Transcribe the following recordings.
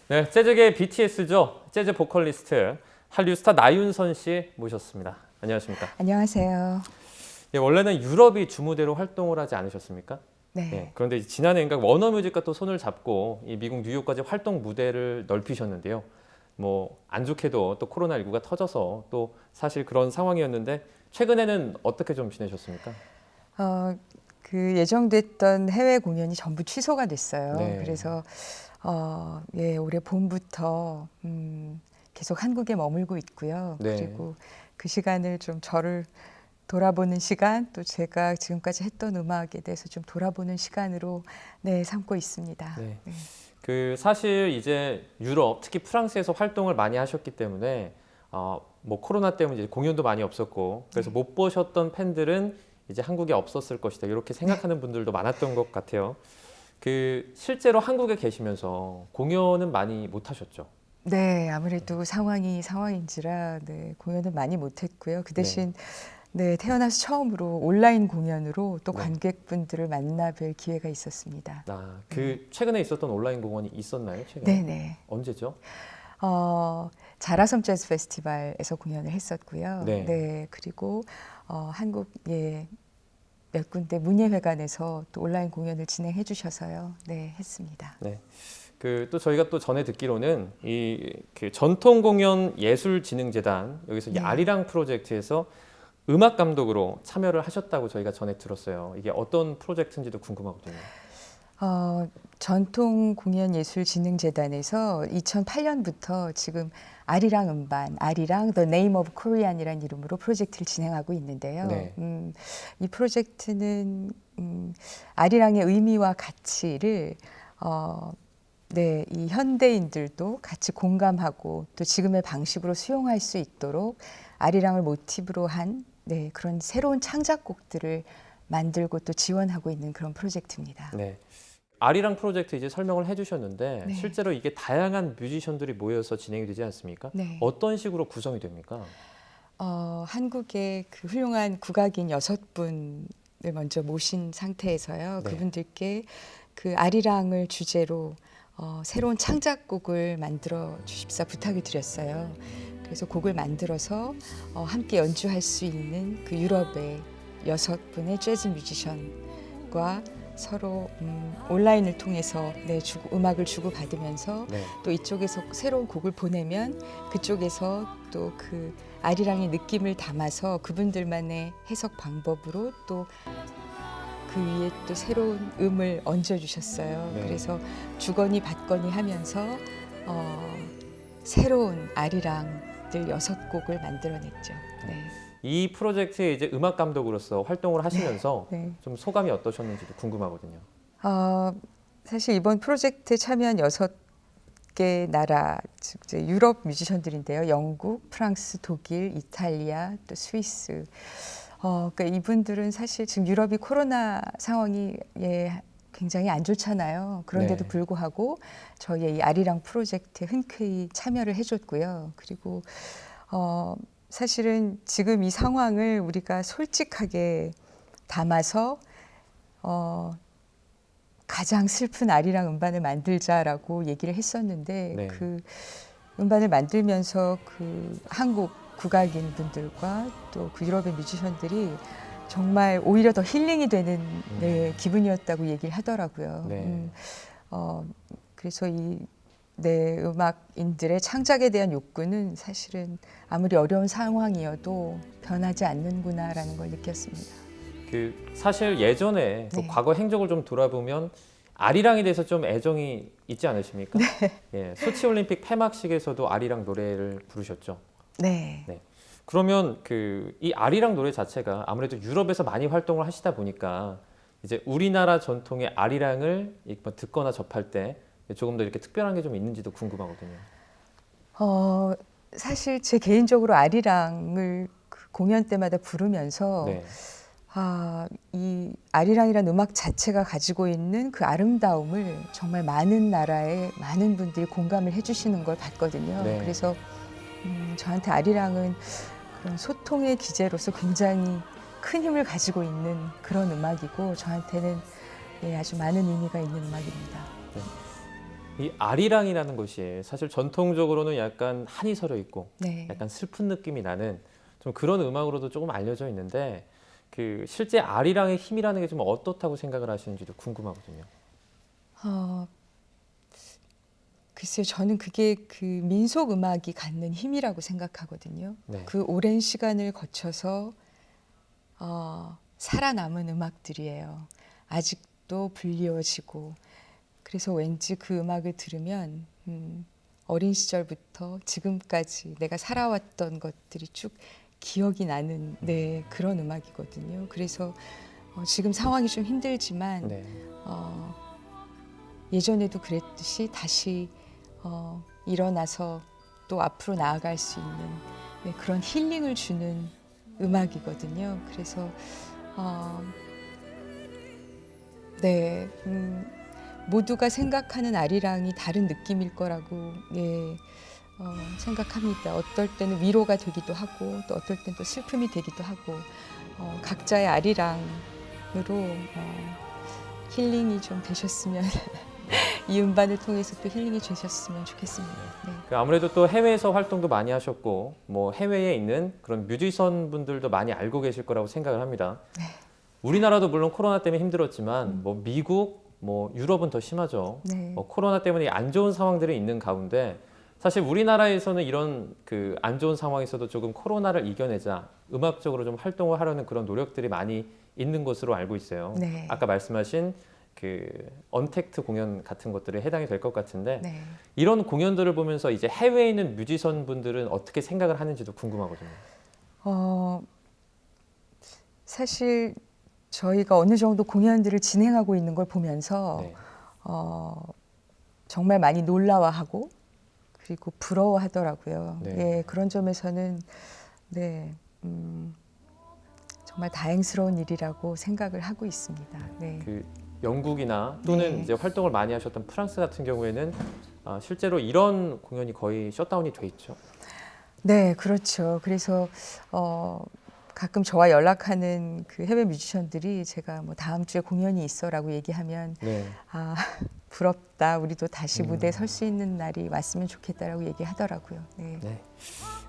네, 재즈계 BTS죠. 재즈 보컬리스트 한류 스타 나윤선 씨 모셨습니다. 안녕하십니까? 안녕하세요. 예, 원래는 유럽이 주무대로 활동을 하지 않으셨습니까? 네. 예, 그런데 지난해인가 워너뮤직과 또 손을 잡고 이 미국 뉴욕까지 활동 무대를 넓히셨는데요. 뭐 안 좋게도 또 코로나19가 터져서 또 사실 그런 상황이었는데 최근에는 어떻게 좀 지내셨습니까? 그 예정됐던 해외 공연이 전부 취소가 됐어요. 네. 그래서 올해 봄부터 계속 한국에 머물고 있고요. 네. 그리고 그 시간을 좀 저를 돌아보는 시간, 또 제가 지금까지 했던 음악에 대해서 좀 돌아보는 시간으로 삼고 있습니다. 네. 네. 그 사실 이제 유럽, 특히 프랑스에서 활동을 많이 하셨기 때문에 뭐 코로나 때문에 이제 공연도 많이 없었고 그래서 못 보셨던 팬들은 이제 한국에 없었을 것이다 이렇게 생각하는 분들도 많았던 것 같아요. 그 실제로 한국에 계시면서 공연은 많이 못 하셨죠? 네, 아무래도 상황인지라 공연은 많이 못했고요. 그 대신 태어나서 처음으로 온라인 공연으로 또 관객분들을 만나뵐 기회가 있었습니다. 그 최근에 있었던 온라인 공연이 있었나요? 최근에? 네네. 언제죠? 자라섬 재즈 페스티벌에서 공연을 했었고요. 네. 그리고 한국의 몇 군데 문예회관에서 또 온라인 공연을 진행해 주셔서요. 네, 했습니다. 네. 그 또 저희가 또 전에 듣기로는 그 전통공연예술진흥재단 여기서 이 아리랑 프로젝트에서 음악 감독으로 참여를 하셨다고 저희가 전에 들었어요. 이게 어떤 프로젝트인지도 궁금하거든요. 전통공연예술진흥재단에서 2008년부터 지금 아리랑 음반, 아리랑 The Name of Korean이라는 이름으로 프로젝트를 진행하고 있는데요. 네. 이 프로젝트는 아리랑의 의미와 가치를 이 현대인들도 같이 공감하고 또 지금의 방식으로 수용할 수 있도록 아리랑을 모티브로 한 그런 새로운 창작곡들을 만들고 또 지원하고 있는 그런 프로젝트입니다. 네. 아리랑 프로젝트 이제 설명을 해주셨는데 실제로 이게 다양한 뮤지션들이 모여서 진행이 되지 않습니까? 네. 어떤 식으로 구성이 됩니까? 한국의 그 훌륭한 국악인 6분을 먼저 모신 상태에서요. 네. 그분들께 그 아리랑을 주제로 새로운 창작곡을 만들어 주십사 부탁을 드렸어요. 그래서 곡을 만들어서 함께 연주할 수 있는 그 유럽의 6분의 재즈 뮤지션과 서로 온라인을 통해서 음악을 주고받으면서 또 이쪽에서 새로운 곡을 보내면 그쪽에서 또 그 아리랑의 느낌을 담아서 그분들만의 해석 방법으로 또 그 위에 또 새로운 음을 얹어주셨어요. 그래서 주거니 받거니 하면서 새로운 아리랑들 6곡을 만들어냈죠. 이 프로젝트의 이제 음악 감독으로서 활동을 하시면서 좀 소감이 어떠셨는지도 궁금하거든요. 사실 이번 프로젝트에 참여한 6개 나라, 즉 이제 유럽 뮤지션들인데요. 영국, 프랑스, 독일, 이탈리아, 또 스위스. 그러니까 이분들은 사실 지금 유럽이 코로나 상황이 굉장히 안 좋잖아요. 그런데도 불구하고 저희의 이 아리랑 프로젝트에 흔쾌히 참여를 해줬고요. 그리고 사실은 지금 이 상황을 우리가 솔직하게 담아서 가장 슬픈 아리랑 음반을 만들자라고 얘기를 했었는데 그 음반을 만들면서 그 한국 국악인 분들과 또 그 유럽의 뮤지션들이 정말 오히려 더 힐링이 되는 기분이었다고 얘기를 하더라고요. 그래서 이 음악인들의 창작에 대한 욕구는 사실은 아무리 어려운 상황이어도 변하지 않는구나라는 걸 느꼈습니다. 그 사실 예전에 또 과거 행적을 좀 돌아보면 아리랑에 대해서 좀 애정이 있지 않으십니까? 소치 올림픽 폐막식에서도 아리랑 노래를 부르셨죠. 네. 그러면 그 이 아리랑 노래 자체가 아무래도 유럽에서 많이 활동을 하시다 보니까 이제 우리나라 전통의 아리랑을 듣거나 접할 때 조금 더 이렇게 특별한 게 좀 있는지도 궁금하거든요. 사실 제 개인적으로 아리랑을 그 공연 때마다 부르면서 이 아리랑이라는 음악 자체가 가지고 있는 그 아름다움을 정말 많은 나라의 많은 분들이 공감을 해주시는 걸 봤거든요. 그래서 저한테 아리랑은 그런 소통의 기제로서 굉장히 큰 힘을 가지고 있는 그런 음악이고 저한테는 아주 많은 의미가 있는 음악입니다. 이 아리랑이라는 것이 사실 전통적으로는 약간 한이 서려 있고 네. 약간 슬픈 느낌이 나는 좀 그런 음악으로도 조금 알려져 있는데 그 실제 아리랑의 힘이라는 게 좀 어떻다고 생각을 하시는지도 궁금하거든요. 어, 글쎄요, 저는 그게 그 민속 음악이 갖는 힘이라고 생각하거든요. 네. 그 오랜 시간을 거쳐서 살아남은 음악들이에요. 아직도 불리워지고 그래서 왠지 그 음악을 들으면 어린 시절부터 지금까지 내가 살아왔던 것들이 쭉 기억이 나는 그런 음악이거든요. 그래서 지금 상황이 좀 힘들지만 네. 예전에도 그랬듯이 다시 일어나서 또 앞으로 나아갈 수 있는 그런 힐링을 주는 음악이거든요. 그래서 모두가 생각하는 아리랑이 다른 느낌일 거라고 생각합니다. 어떨 때는 위로가 되기도 하고 또 어떨 때는 또 슬픔이 되기도 하고 각자의 아리랑으로 힐링이 좀 되셨으면 이 음반을 통해서 또 힐링이 되셨으면 좋겠습니다. 네. 그 아무래도 또 해외에서 활동도 많이 하셨고 뭐 해외에 있는 그런 뮤지션 분들도 많이 알고 계실 거라고 생각을 합니다. 네. 우리나라도 물론 코로나 때문에 힘들었지만 뭐 미국, 뭐 유럽은 더 심하죠. 네. 뭐 코로나 때문에 안 좋은 상황들이 있는 가운데 사실 우리나라에서는 이런 그 안 좋은 상황에서도 조금 코로나를 이겨내자 음악적으로 좀 활동을 하려는 그런 노력들이 많이 있는 것으로 알고 있어요. 네. 아까 말씀하신 그 언택트 공연 같은 것들에 해당이 될 것 같은데 네. 이런 공연들을 보면서 이제 해외에 있는 뮤지션 분들은 어떻게 생각을 하는지도 궁금하거든요. 사실 저희가 어느 정도 공연들을 진행하고 있는 걸 보면서 네. 정말 많이 놀라워하고 그리고 부러워하더라고요. 네. 예, 그런 점에서는 정말 다행스러운 일이라고 생각을 하고 있습니다. 네. 그 영국이나 또는 네. 이제 활동을 많이 하셨던 프랑스 같은 경우에는 실제로 이런 공연이 거의 셧다운이 돼 있죠. 네, 그렇죠. 그래서 가끔 저와 연락하는 그 해외 뮤지션들이 제가 뭐 다음 주에 공연이 있어라고 얘기하면 네. 부럽다. 우리도 다시 무대에 설 수 있는 날이 왔으면 좋겠다라고 얘기하더라고요. 네. 네.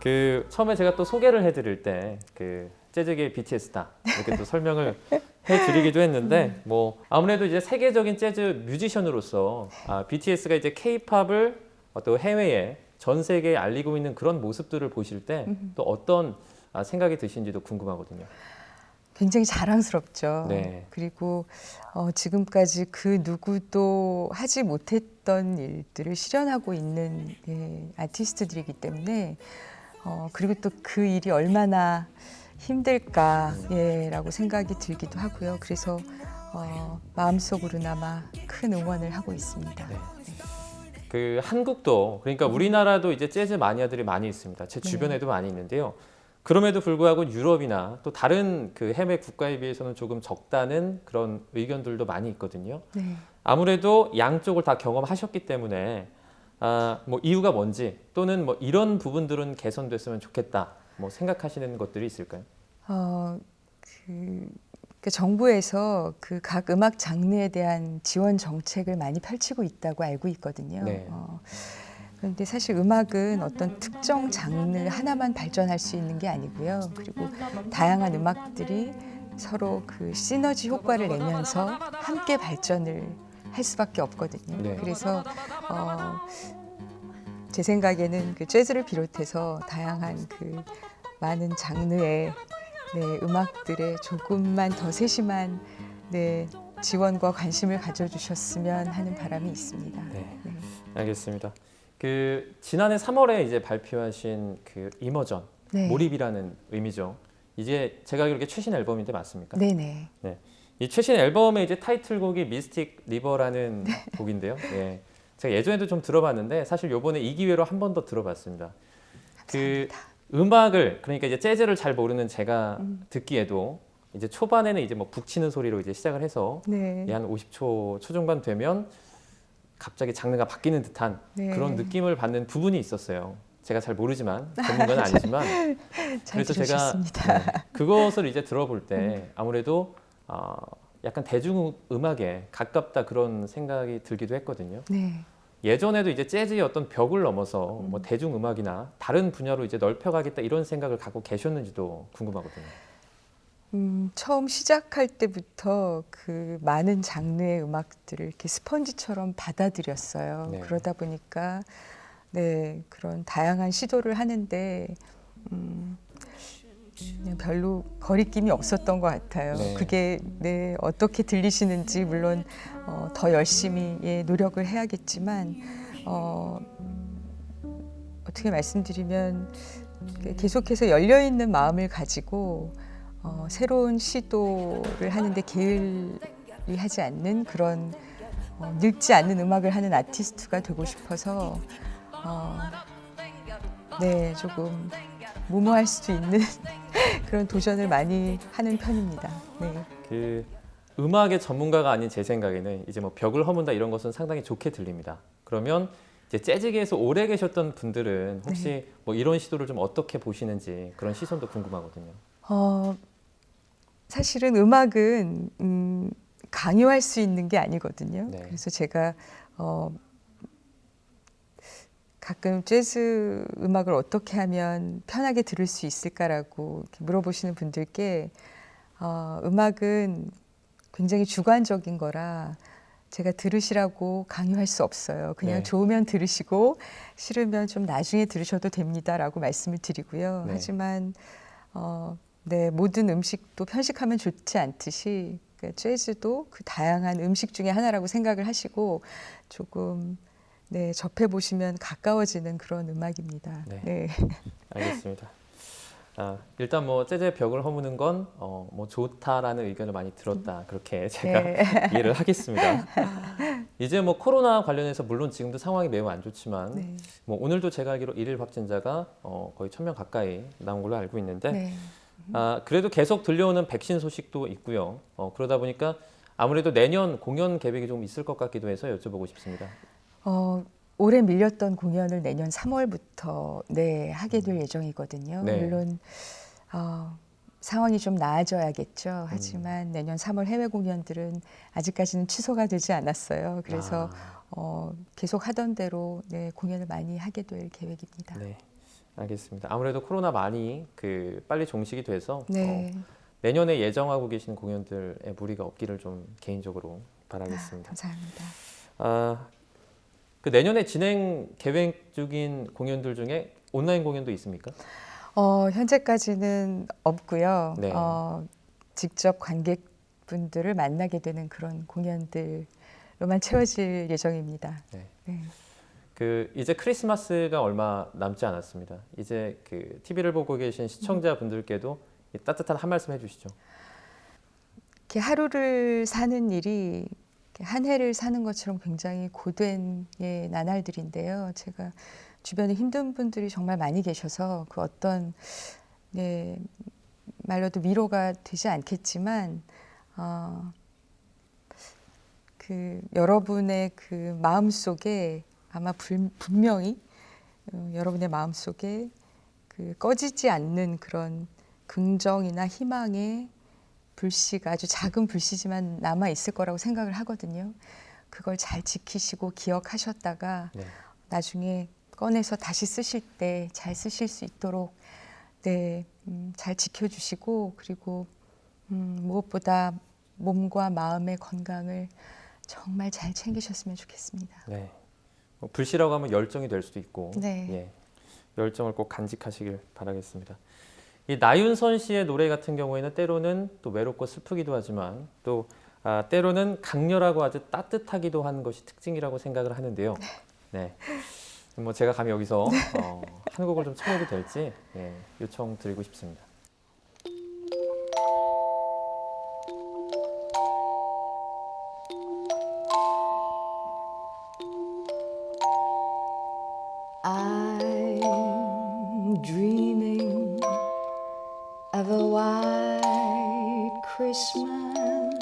그 처음에 제가 또 소개를 해드릴 때 그 재즈계 BTS다 이렇게 또 설명을 해드리기도 했는데 뭐 아무래도 이제 세계적인 재즈 뮤지션으로서 BTS가 이제 K-팝을 또 해외에 전 세계에 알리고 있는 그런 모습들을 보실 때 또 어떤 생각이 드시는지도 궁금하거든요. 굉장히 자랑스럽죠. 네. 그리고 지금까지 그 누구도 하지 못했던 일들을 실현하고 있는 아티스트들이기 때문에 그리고 또 그 일이 얼마나 힘들까라고 생각이 들기도 하고요. 그래서 마음속으로나마 큰 응원을 하고 있습니다. 네. 그 한국도 그러니까 우리나라도 이제 재즈 마니아들이 많이 있습니다. 제 주변에도 많이 있는데요. 그럼에도 불구하고 유럽이나 또 다른 그 해외 국가에 비해서는 조금 적다는 그런 의견들도 많이 있거든요. 네. 아무래도 양쪽을 다 경험하셨기 때문에 뭐 이유가 뭔지 또는 뭐 이런 부분들은 개선됐으면 좋겠다 뭐 생각하시는 것들이 있을까요? 그 정부에서 그 각 음악 장르에 대한 지원 정책을 많이 펼치고 있다고 알고 있거든요. 네. 그런데 사실 음악은 어떤 특정 장르 하나만 발전할 수 있는 게 아니고요. 그리고 다양한 음악들이 서로 그 시너지 효과를 내면서 함께 발전을 할 수밖에 없거든요. 네. 그래서 제 생각에는 그 재즈를 비롯해서 다양한 그 많은 장르의 음악들에 조금만 더 세심한 지원과 관심을 가져주셨으면 하는 바람이 있습니다. 네. 알겠습니다. 그 지난해 3월에 이제 발표하신 그 이머전 몰입이라는 의미죠. 이제 제가 알기로 최신 앨범인데 맞습니까? 네네. 네. 이 최신 앨범의 이제 타이틀곡이 미스틱 리버라는 곡인데요. 예. 제가 예전에도 좀 들어봤는데 사실 요번에 이 기회로 한 번 더 들어봤습니다. 그 음악을 그러니까 이제 재즈를 잘 모르는 제가 듣기에도 이제 초반에는 이제 뭐 북치는 소리로 이제 시작을 해서 한 50초 초중반 되면 갑자기 장르가 바뀌는 듯한 그런 느낌을 받는 부분이 있었어요. 제가 잘 모르지만 전문가는 아니지만 그래서 제가 그것을 이제 들어볼 때 아무래도 약간 대중 음악에 가깝다 그런 생각이 들기도 했거든요. 예전에도 이제 재즈의 어떤 벽을 넘어서 뭐 대중음악이나 다른 분야로 이제 넓혀가겠다 이런 생각을 갖고 계셨는지도 궁금하거든요. 처음 시작할 때부터 그 많은 장르의 음악들을 이렇게 스펀지처럼 받아들였어요. 네. 그러다 보니까 네, 그런 다양한 시도를 하는데 그냥 별로 거리낌이 없었던 것 같아요. 네. 그게 네, 어떻게 들리시는지 물론 더 열심히 노력을 해야겠지만 어떻게 말씀드리면 계속해서 열려 있는 마음을 가지고 새로운 시도를 하는데 게을리 하지 않는 그런 늙지 않는 음악을 하는 아티스트가 되고 싶어서 네, 조금 무모할 수도 있는 그런 도전을 많이 하는 편입니다. 네. 그 음악의 전문가가 아닌 제 생각에는 이제 뭐 벽을 허문다 이런 것은 상당히 좋게 들립니다. 그러면 이제 재즈계에서 오래 계셨던 분들은 혹시 뭐 이런 시도를 좀 어떻게 보시는지 그런 시선도 궁금하거든요. 사실은 음악은 강요할 수 있는 게 아니거든요. 네. 그래서 제가 가끔 재즈 음악을 어떻게 하면 편하게 들을 수 있을까라고 이렇게 물어보시는 분들께 음악은 굉장히 주관적인 거라 제가 들으시라고 강요할 수 없어요. 그냥 네. 좋으면 들으시고 싫으면 좀 나중에 들으셔도 됩니다라고 말씀을 드리고요. 네. 하지만 네, 모든 음식도 편식하면 좋지 않듯이 재즈도 그 다양한 음식 중에 하나라고 생각을 하시고 조금 네, 접해 보시면 가까워지는 그런 음악입니다. 네. 네. 알겠습니다. 일단 뭐 재즈의 벽을 허무는 건 뭐 좋다라는 의견을 많이 들었다 그렇게 제가 네. 이해를 하겠습니다. 이제 뭐 코로나 관련해서 물론 지금도 상황이 매우 안 좋지만 네. 뭐 오늘도 제가 알기로 일일 확진자가 거의 1,000명 가까이 나온 걸로 알고 있는데 네. 그래도 계속 들려오는 백신 소식도 있고요. 그러다 보니까 아무래도 내년 공연 계획이 좀 있을 것 같기도 해서 여쭤보고 싶습니다. 올해 밀렸던 공연을 내년 3월부터 네, 하게 될 예정이거든요. 네. 물론 상황이 좀 나아져야겠죠. 하지만 내년 3월 해외 공연들은 아직까지는 취소가 되지 않았어요. 그래서 계속 하던 대로 네, 공연을 많이 하게 될 계획입니다. 네, 알겠습니다. 아무래도 코로나 많이 빨리 종식이 돼서 네. 내년에 예정하고 계신 공연들에 무리가 없기를 좀 개인적으로 바라겠습니다. 감사합니다. 그 내년에 진행 계획 중인 공연들 중에 온라인 공연도 있습니까? 현재까지는 없고요. 네. 직접 관객분들을 만나게 되는 그런 공연들로만 채워질 예정입니다. 네. 네. 그 이제 크리스마스가 얼마 남지 않았습니다. 이제 그 TV를 보고 계신 시청자분들께도 이 따뜻한 한 말씀 해주시죠. 이렇게 하루를 사는 일이 한 해를 사는 것처럼 굉장히 고된 나날들인데요. 제가 주변에 힘든 분들이 정말 많이 계셔서 그 어떤 말로도 위로가 되지 않겠지만 그 여러분의 그 마음 속에 아마 분명히 여러분의 마음 속에 그 꺼지지 않는 그런 긍정이나 희망의 불씨가 아주 작은 불씨지만 남아 있을 거라고 생각을 하거든요. 그걸 잘 지키시고 기억하셨다가 네. 나중에 꺼내서 다시 쓰실 때 잘 쓰실 수 있도록 네, 잘 지켜주시고 그리고 무엇보다 몸과 마음의 건강을 정말 잘 챙기셨으면 좋겠습니다. 네. 뭐 불씨라고 하면 열정이 될 수도 있고, 네. 예, 열정을 꼭 간직하시길 바라겠습니다. 이 나윤선 씨의 노래 같은 경우에는 때로는 또 외롭고 슬프기도 하지만 또 때로는 강렬하고 아주 따뜻하기도 한 것이 특징이라고 생각을 하는데요. 네. 뭐 제가 감히 여기서 한 곡을 좀 청해도 될지 요청드리고 싶습니다. I'm dreaming of a white Christmas,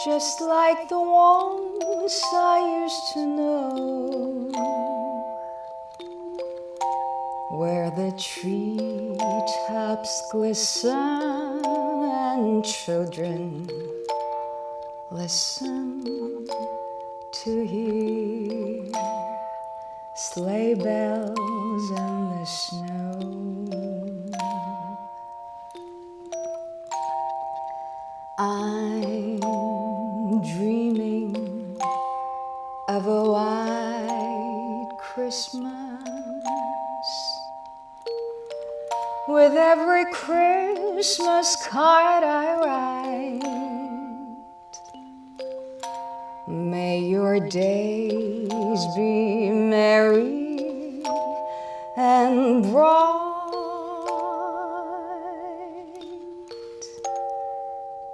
just like the ones I used to know, where the treetops glisten and children listen to hear sleigh bells in the snow. I'm dreaming of a white Christmas with every Christmas card I write. May your days be merry and bright,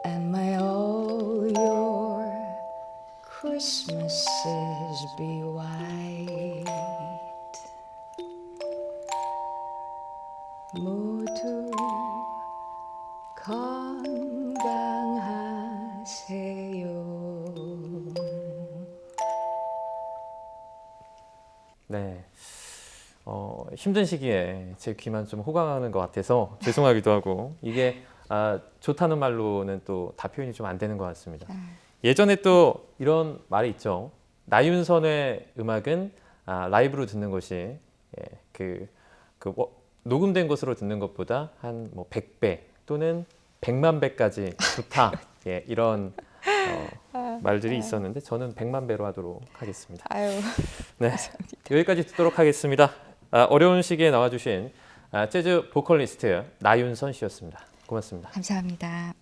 and may all your Christmases be white. 모두 건강하세요. 네. 힘든 시기에 제 귀만 좀 호강하는 것 같아서 죄송하기도 하고 이게 좋다는 말로는 또 다 표현이 좀 안 되는 것 같습니다. 예전에 또 이런 말이 있죠. 나윤선의 음악은 라이브로 듣는 것이 녹음된 것으로 듣는 것보다 한 뭐 100배 또는 100만 배까지 좋다. 예, 이런 말들이 있었는데 저는 100만 배로 하도록 하겠습니다. 아유, 네, 여기까지 듣도록 하겠습니다. 어려운 시기에 나와주신 재즈 보컬리스트 나윤선 씨였습니다. 고맙습니다. 감사합니다.